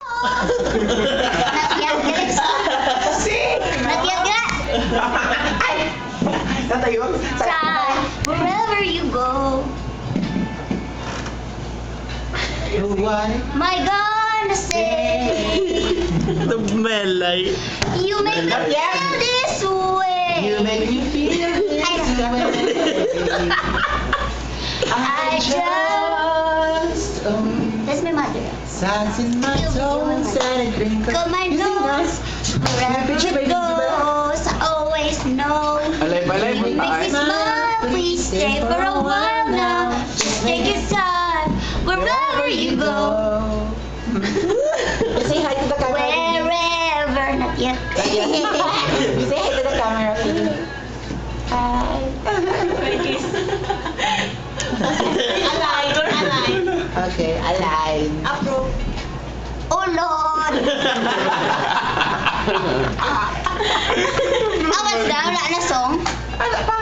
Not yet, guys. Not yet, guys. Natayong? Time, wherever you go. What? My gonna say, Melay. you make me Not yet. feel this way. You make me feel this way. I just That's my mother. sands in my toes and a drink of Got my nose. Wherever it goes, I always know. Alay, It makes me smile. Please stay for a while now. Just take your time. Wherever you go. Say hi to the camera. Wherever. Not yet. You say hi to the camera. Hi. Align. Okay, align. Approve. Oh Lord. Awas daw. Wala na song. Ano pa?